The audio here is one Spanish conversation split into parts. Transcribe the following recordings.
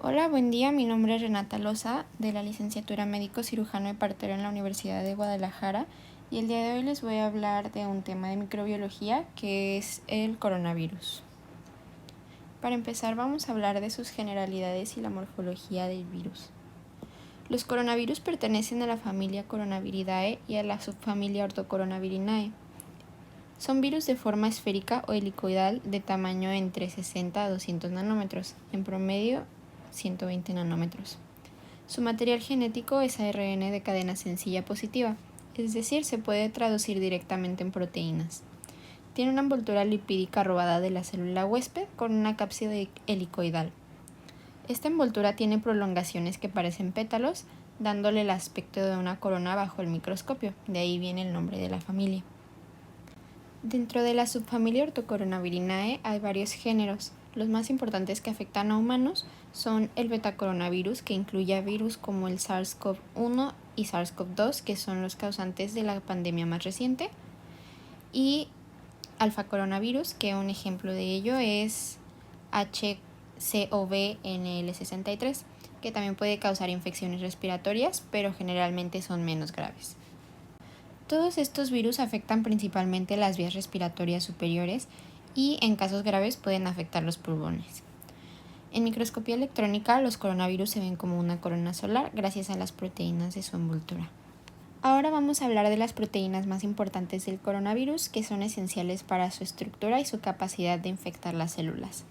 Hola, buen día. Mi nombre es Renata Loza, de la licenciatura Médico Cirujano y Partero en la Universidad de Guadalajara, y el día de hoy les voy a hablar de un tema de microbiología que es el coronavirus. Para empezar, vamos a hablar de sus generalidades y la morfología del virus. Los coronavirus pertenecen a la familia Coronaviridae y a la subfamilia Orthocoronaviridae. Son virus de forma esférica o helicoidal de tamaño entre 60 a 200 nanómetros, en promedio 120 nanómetros. Su material genético es ARN de cadena sencilla positiva, es decir, se puede traducir directamente en proteínas. Tiene una envoltura lipídica robada de la célula huésped con una cápside helicoidal. Esta envoltura tiene prolongaciones que parecen pétalos, dándole el aspecto de una corona bajo el microscopio, de ahí viene el nombre de la familia. Dentro de la subfamilia Orthocoronaviridae hay varios géneros. Los más importantes que afectan a humanos son el betacoronavirus, que incluye a virus como el SARS-CoV-1 y SARS-CoV-2, que son los causantes de la pandemia más reciente, y alfa-coronavirus, que un ejemplo de ello es HCOV-NL63, que también puede causar infecciones respiratorias, pero generalmente son menos graves. Todos estos virus afectan principalmente las vías respiratorias superiores y en casos graves pueden afectar los pulmones. En microscopía electrónica, los coronavirus se ven como una corona solar gracias a las proteínas de su envoltura. Ahora vamos a hablar de las proteínas más importantes del coronavirus, que son esenciales para su estructura y su capacidad de infectar las células.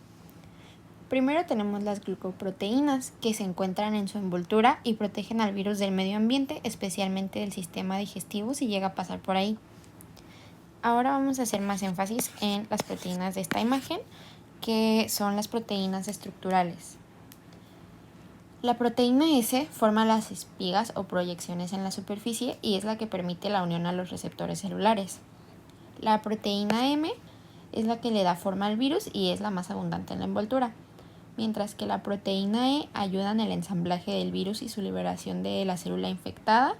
Primero tenemos las glucoproteínas, que se encuentran en su envoltura y protegen al virus del medio ambiente, especialmente del sistema digestivo si llega a pasar por ahí. Ahora vamos a hacer más énfasis en las proteínas de esta imagen, que son las proteínas estructurales. La proteína S forma las espigas o proyecciones en la superficie y es la que permite la unión a los receptores celulares. La proteína M es la que le da forma al virus y es la más abundante en la envoltura, mientras que la proteína E ayuda en el ensamblaje del virus y su liberación de la célula infectada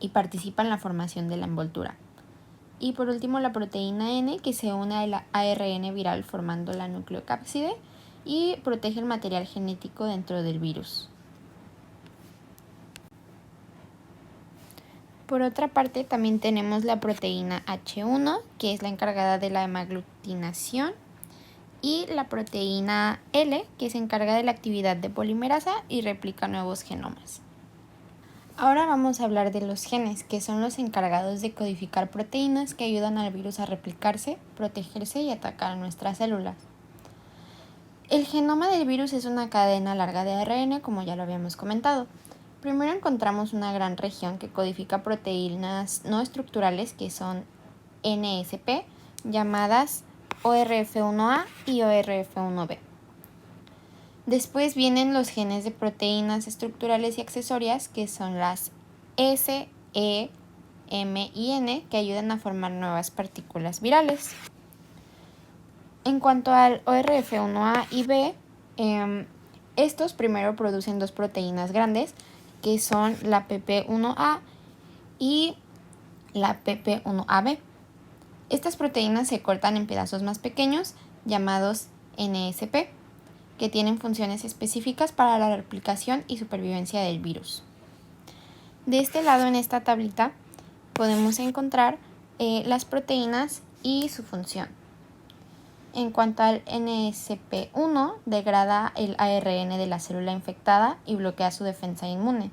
y participa en la formación de la envoltura. Y por último la proteína N, que se une al ARN viral formando la nucleocápside y protege el material genético dentro del virus. Por otra parte, también tenemos la proteína H1, que es la encargada de la hemaglutinación, y la proteína L, que se encarga de la actividad de polimerasa y replica nuevos genomas. Ahora vamos a hablar de los genes, que son los encargados de codificar proteínas que ayudan al virus a replicarse, protegerse y atacar a nuestras células. El genoma del virus es una cadena larga de ARN, como ya lo habíamos comentado. Primero encontramos una gran región que codifica proteínas no estructurales, que son NSP, llamadas ORF1A y ORF1B. Después vienen los genes de proteínas estructurales y accesorias, que son las S, E, M y N, que ayudan a formar nuevas partículas virales. En cuanto al ORF1A y B, estos primero producen dos proteínas grandes, que son la PP1A y la PP1AB. Estas proteínas se cortan en pedazos más pequeños, llamados NSP, que tienen funciones específicas para la replicación y supervivencia del virus. De este lado, en esta tablita, podemos encontrar las proteínas y su función. En cuanto al NSP1, degrada el ARN de la célula infectada y bloquea su defensa inmune.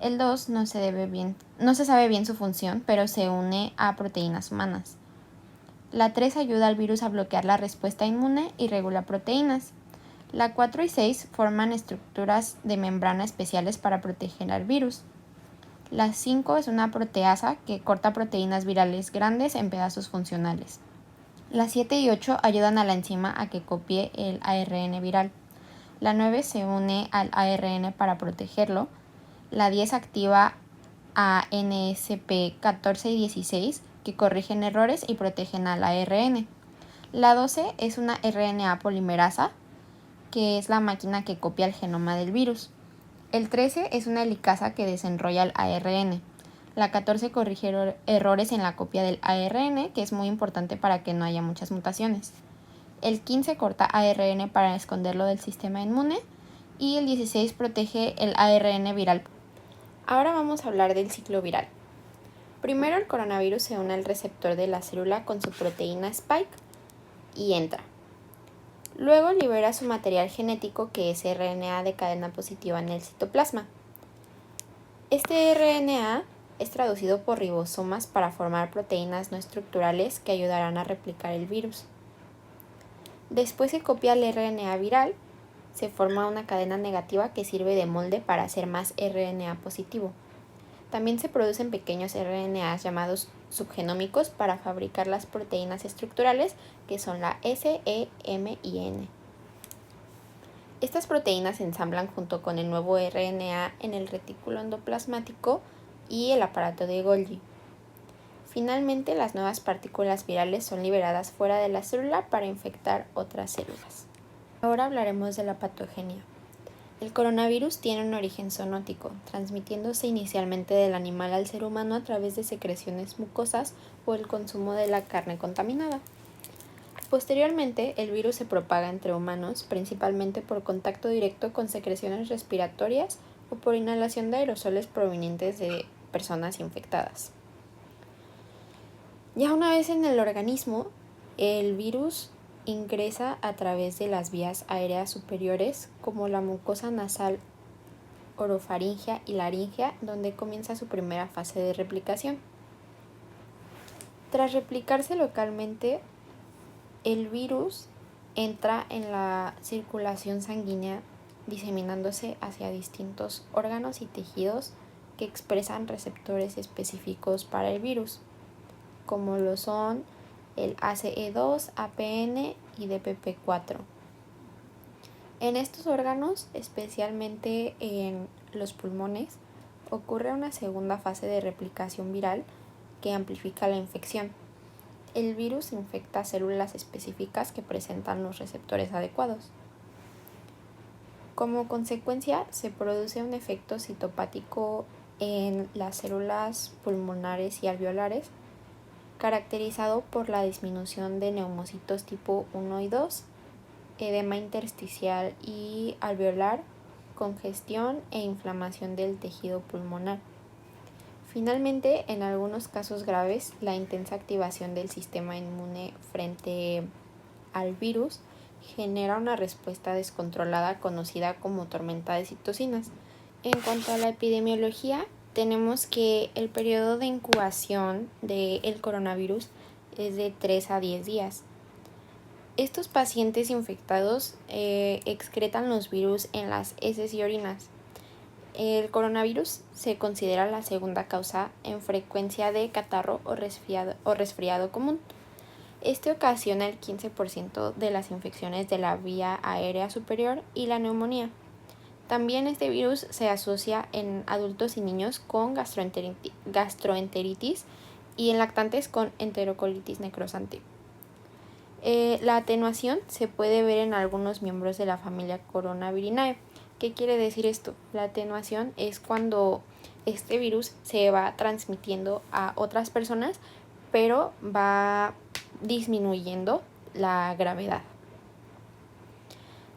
El 2 no se sabe bien su función, pero se une a proteínas humanas. La 3 ayuda al virus a bloquear la respuesta inmune y regula proteínas. La 4 y 6 forman estructuras de membrana especiales para proteger al virus. La 5 es una proteasa que corta proteínas virales grandes en pedazos funcionales. Las 7 y 8 ayudan a la enzima a que copie el ARN viral. La 9 se une al ARN para protegerlo. La 10 activa a NSP14 y 16, que corrigen errores y protegen al ARN. La 12 es una RNA polimerasa, que es la máquina que copia el genoma del virus. El 13 es una helicasa que desenrolla el ARN. La 14 corrige errores en la copia del ARN, que es muy importante para que no haya muchas mutaciones. El 15 corta ARN para esconderlo del sistema inmune. y el 16 protege el ARN viral. Ahora vamos a hablar del ciclo viral. Primero el coronavirus se une al receptor de la célula con su proteína Spike y entra. Luego libera su material genético, que es RNA de cadena positiva, en el citoplasma. Este RNA es traducido por ribosomas para formar proteínas no estructurales que ayudarán a replicar el virus. Después se copia el RNA viral, se forma una cadena negativa que sirve de molde para hacer más RNA positivo. También se producen pequeños RNAs llamados subgenómicos para fabricar las proteínas estructurales, que son la S, E, M y N. Estas proteínas se ensamblan junto con el nuevo RNA en el retículo endoplasmático y el aparato de Golgi. Finalmente, las nuevas partículas virales son liberadas fuera de la célula para infectar otras células. Ahora hablaremos de la patogenia. El coronavirus tiene un origen zoonótico, transmitiéndose inicialmente del animal al ser humano a través de secreciones mucosas o el consumo de la carne contaminada. Posteriormente, el virus se propaga entre humanos, principalmente por contacto directo con secreciones respiratorias o por inhalación de aerosoles provenientes de personas infectadas. Ya una vez en el organismo, el virus ingresa a través de las vías aéreas superiores, como la mucosa nasal, orofaringea y laringea, donde comienza su primera fase de replicación. Tras replicarse localmente, el virus entra en la circulación sanguínea, diseminándose hacia distintos órganos y tejidos que expresan receptores específicos para el virus, como lo son el ACE2, APN y DPP4. En estos órganos, especialmente en los pulmones, ocurre una segunda fase de replicación viral que amplifica la infección. El virus infecta células específicas que presentan los receptores adecuados. Como consecuencia, se produce un efecto citopático en las células pulmonares y alveolares, caracterizado por la disminución de neumocitos tipo 1 y 2, edema intersticial y alveolar, congestión e inflamación del tejido pulmonar. Finalmente, en algunos casos graves, la intensa activación del sistema inmune frente al virus genera una respuesta descontrolada conocida como tormenta de citocinas. En cuanto a la epidemiología, tenemos que el periodo de incubación del coronavirus es de 3 a 10 días. Estos pacientes infectados excretan los virus en las heces y orinas. El coronavirus se considera la segunda causa en frecuencia de catarro o resfriado común. Este ocasiona el 15% de las infecciones de la vía aérea superior y la neumonía. También este virus se asocia en adultos y niños con gastroenteritis y en lactantes con enterocolitis necrosante. La atenuación se puede ver en algunos miembros de la familia Coronavirinae. ¿Qué quiere decir esto? La atenuación es cuando este virus se va transmitiendo a otras personas, pero va disminuyendo la gravedad.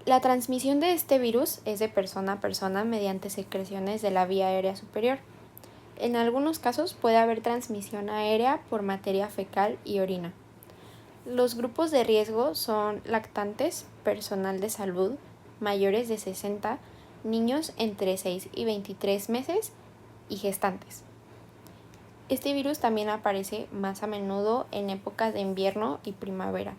La transmisión de este virus es de persona a persona mediante secreciones de la vía aérea superior. En algunos casos puede haber transmisión aérea por materia fecal y orina. Los grupos de riesgo son lactantes, personal de salud, mayores de 60, niños entre 6 y 23 meses y gestantes. Este virus también aparece más a menudo en épocas de invierno y primavera.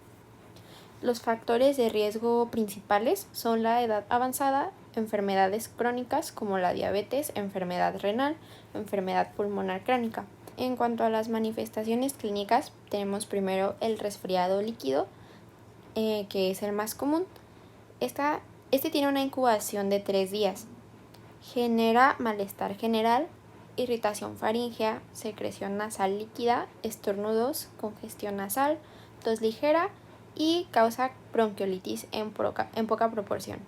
Los factores de riesgo principales son la edad avanzada, enfermedades crónicas como la diabetes, enfermedad renal, enfermedad pulmonar crónica. En cuanto a las manifestaciones clínicas, tenemos primero el resfriado líquido, que es el más común. Este tiene una incubación de 3 días. Genera malestar general, irritación faríngea, secreción nasal líquida, estornudos, congestión nasal, tos ligera y causa bronquiolitis en poca proporción.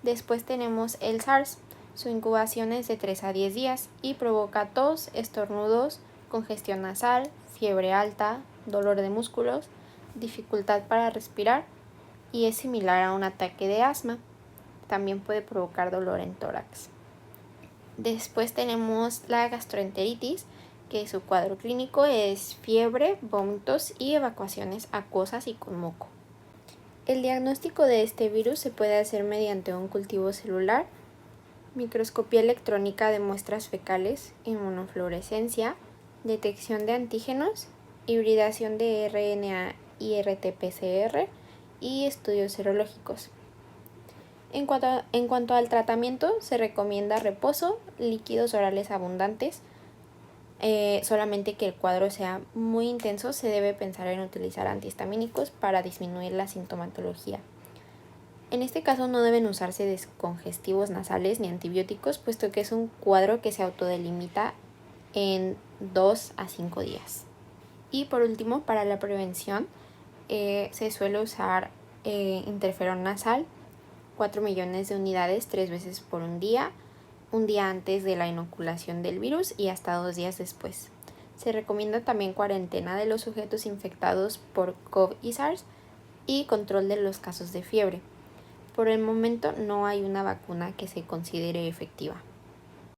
Después tenemos el SARS. Su incubación es de 3 a 10 días y provoca tos, estornudos, congestión nasal, fiebre alta, dolor de músculos, dificultad para respirar y es similar a un ataque de asma. también puede provocar dolor en tórax. Después tenemos la gastroenteritis, que su cuadro clínico es fiebre, vómitos y evacuaciones acuosas y con moco. El diagnóstico de este virus se puede hacer mediante un cultivo celular, microscopía electrónica de muestras fecales, inmunofluorescencia, detección de antígenos, hibridación de RNA y RT-PCR y estudios serológicos. En cuanto al tratamiento, se recomienda reposo, líquidos orales abundantes. Solamente que el cuadro sea muy intenso, se debe pensar en utilizar antihistamínicos para disminuir la sintomatología. En este caso no deben usarse descongestivos nasales ni antibióticos, puesto que es un cuadro que se autodelimita en 2 a 5 días. Y por último, para la prevención, se suele usar interferón nasal, 4 millones de unidades 3 veces por un día antes de la inoculación del virus y hasta 2 días después. Se recomienda también cuarentena de los sujetos infectados por COVID y SARS y control de los casos de fiebre. Por el momento no hay una vacuna que se considere efectiva.